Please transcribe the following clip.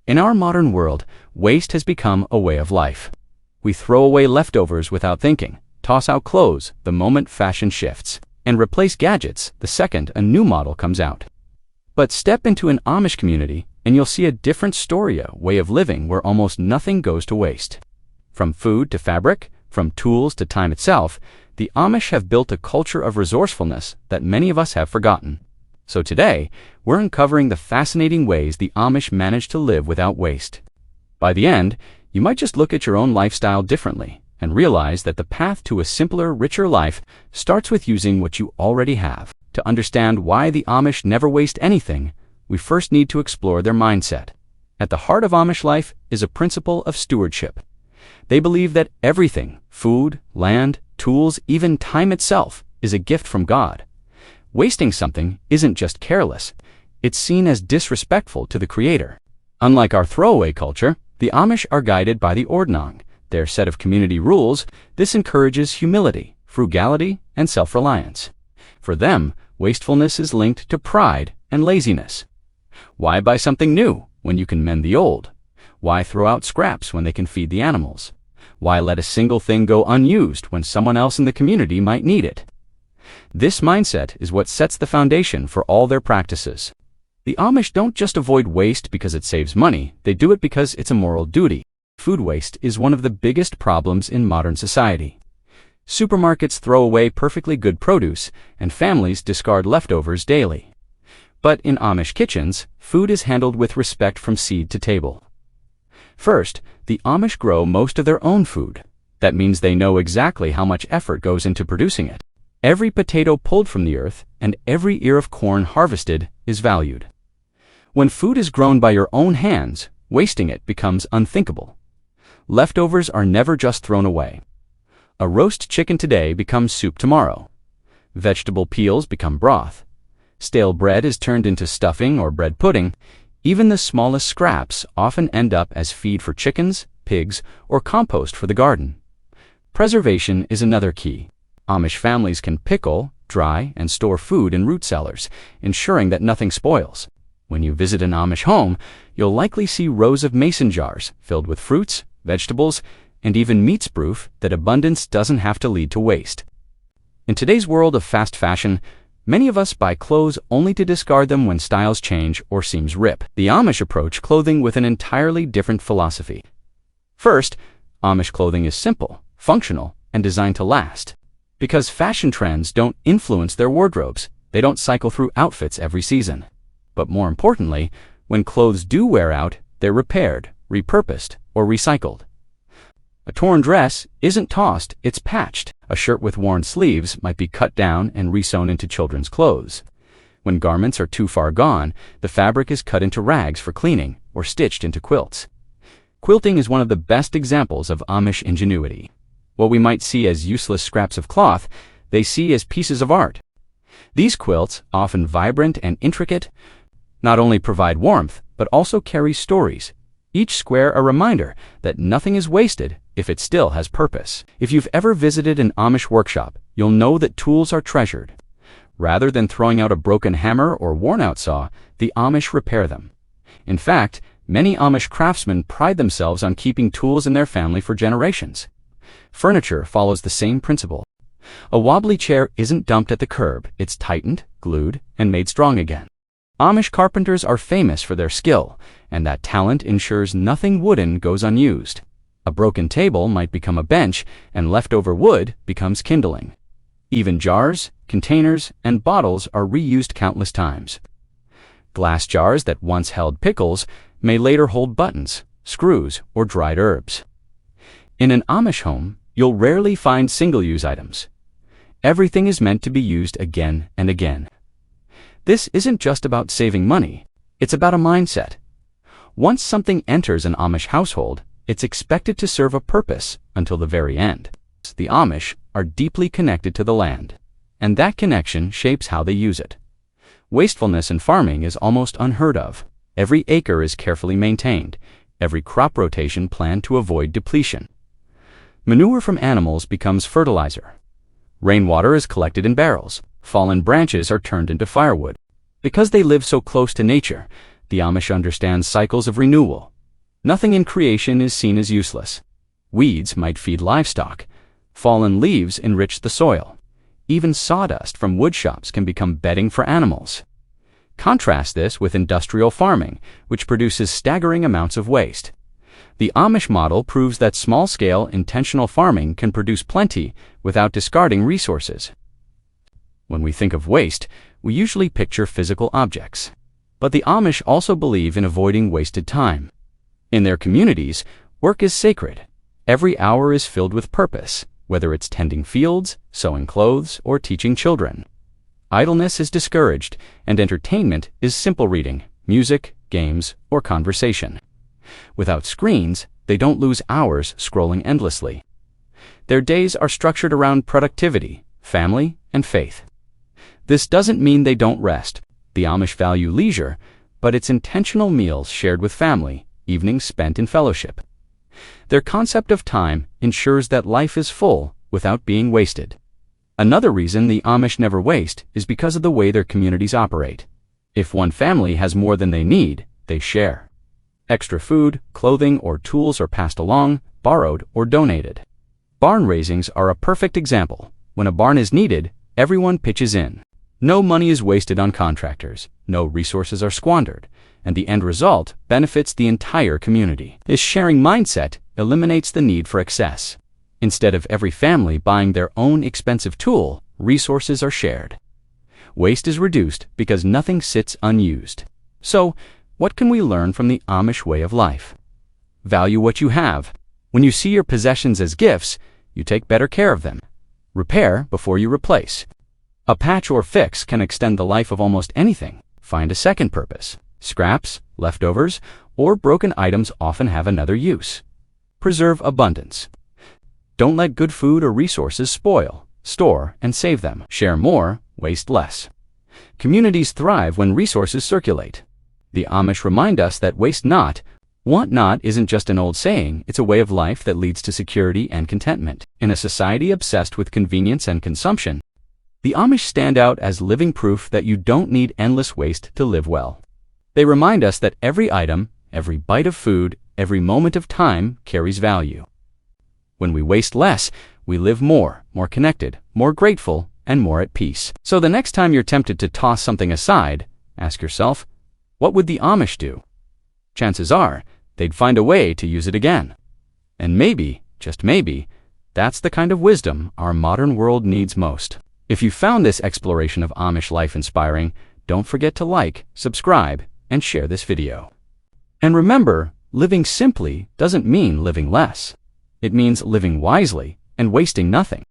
In our modern world, waste has become a way of life. We throw away leftovers without thinking, toss out clothes the moment fashion shifts, and replace gadgets the second a new model comes out. But step into an Amish community and you'll see a different story, a way of living where almost nothing goes to waste. From food to fabric, from tools to time itself, the Amish have built a culture of resourcefulness that many of us have forgotten. So today, we're uncovering the fascinating ways the Amish manage to live without waste. By the end, you might just look at your own lifestyle differently and realize that the path to a simpler, richer life starts with using what you already have. To understand why the Amish never waste anything, we first need to explore their mindset. At the heart of Amish life is a principle of stewardship. They believe that everything, food, land, tools, even time itself, is a gift from God. Wasting something isn't just careless, it's seen as disrespectful to the Creator. Unlike our throwaway culture, the Amish are guided by the Ordnung, their set of community rules. This encourages humility, frugality, and self-reliance. For them, wastefulness is linked to pride and laziness. Why buy something new when you can mend the old? Why throw out scraps when they can feed the animals? Why let a single thing go unused when someone else in the community might need it? This mindset is what sets the foundation for all their practices. The Amish don't just avoid waste because it saves money, they do it because it's a moral duty. Food waste is one of the biggest problems in modern society. Supermarkets throw away perfectly good produce, and families discard leftovers daily. But in Amish kitchens, food is handled with respect from seed to table. First, the Amish grow most of their own food. That means they know exactly how much effort goes into producing it. Every potato pulled from the earth and every ear of corn harvested is valued. When food is grown by your own hands, wasting it becomes unthinkable. Leftovers are never just thrown away. A roast chicken today becomes soup tomorrow. Vegetable peels become broth. Stale bread is turned into stuffing or bread pudding. Even the smallest scraps often end up as feed for chickens, pigs, or compost for the garden. Preservation is another key. Amish families can pickle, dry, and store food in root cellars, ensuring that nothing spoils. When you visit an Amish home, you'll likely see rows of mason jars filled with fruits, vegetables, and even meats, proof that abundance doesn't have to lead to waste. In today's world of fast fashion, many of us buy clothes only to discard them when styles change or seams rip. The Amish approach clothing with an entirely different philosophy. First, Amish clothing is simple, functional, and designed to last. Because fashion trends don't influence their wardrobes, they don't cycle through outfits every season. But more importantly, when clothes do wear out, they're repaired, repurposed, or recycled. A torn dress isn't tossed, it's patched. A shirt with worn sleeves might be cut down and resewn into children's clothes. When garments are too far gone, the fabric is cut into rags for cleaning or stitched into quilts. Quilting is one of the best examples of Amish ingenuity. What we might see as useless scraps of cloth, they see as pieces of art. These quilts, often vibrant and intricate, not only provide warmth, but also carry stories. Each square a reminder that nothing is wasted if it still has purpose. If you've ever visited an Amish workshop, you'll know that tools are treasured. Rather than throwing out a broken hammer or worn-out saw, the Amish repair them. In fact, many Amish craftsmen pride themselves on keeping tools in their family for generations. Furniture follows the same principle. A wobbly chair isn't dumped at the curb, it's tightened, glued, and made strong again. Amish carpenters are famous for their skill, and that talent ensures nothing wooden goes unused. A broken table might become a bench, and leftover wood becomes kindling. Even jars, containers, and bottles are reused countless times. Glass jars that once held pickles may later hold buttons, screws, or dried herbs. In an Amish home, you'll rarely find single-use items. Everything is meant to be used again and again. This isn't just about saving money, it's about a mindset. Once something enters an Amish household, it's expected to serve a purpose until the very end. The Amish are deeply connected to the land, and that connection shapes how they use it. Wastefulness in farming is almost unheard of. Every acre is carefully maintained, every crop rotation planned to avoid depletion. Manure from animals becomes fertilizer. Rainwater is collected in barrels. Fallen branches are turned into firewood. Because they live so close to nature, the Amish understand cycles of renewal. Nothing in creation is seen as useless. Weeds might feed livestock. Fallen leaves enrich the soil. Even sawdust from wood shops can become bedding for animals. Contrast this with industrial farming, which produces staggering amounts of waste. The Amish model proves that small-scale, intentional farming can produce plenty without discarding resources. When we think of waste, we usually picture physical objects. But the Amish also believe in avoiding wasted time. In their communities, work is sacred. Every hour is filled with purpose, whether it's tending fields, sewing clothes, or teaching children. Idleness is discouraged, and entertainment is simple reading, music, games, or conversation. Without screens, they don't lose hours scrolling endlessly. Their days are structured around productivity, family, and faith. This doesn't mean they don't rest. The Amish value leisure, but it's intentional meals shared with family, evenings spent in fellowship. Their concept of time ensures that life is full without being wasted. Another reason the Amish never waste is because of the way their communities operate. If one family has more than they need, they share. Extra food, clothing, or tools are passed along, borrowed, or donated. Barn raisings are a perfect example. When a barn is needed, everyone pitches in. No money is wasted on contractors, no resources are squandered, and the end result benefits the entire community. This sharing mindset eliminates the need for excess. Instead of every family buying their own expensive tool, resources are shared. Waste is reduced because nothing sits unused. So, what can we learn from the Amish way of life? Value what you have. When you see your possessions as gifts, you take better care of them. Repair before you replace. A patch or fix can extend the life of almost anything. Find a second purpose. Scraps, leftovers, or broken items often have another use. Preserve abundance. Don't let good food or resources spoil. Store and save them. Share more, waste less. Communities thrive when resources circulate. The Amish remind us that waste not, want not isn't just an old saying, it's a way of life that leads to security and contentment. In a society obsessed with convenience and consumption, the Amish stand out as living proof that you don't need endless waste to live well. They remind us that every item, every bite of food, every moment of time carries value. When we waste less, we live more connected, more grateful, and more at peace. So the next time you're tempted to toss something aside, ask yourself, what would the Amish do? Chances are, they'd find a way to use it again. And maybe, just maybe, that's the kind of wisdom our modern world needs most. If you found this exploration of Amish life inspiring, don't forget to like, subscribe, and share this video. And remember, living simply doesn't mean living less. It means living wisely and wasting nothing.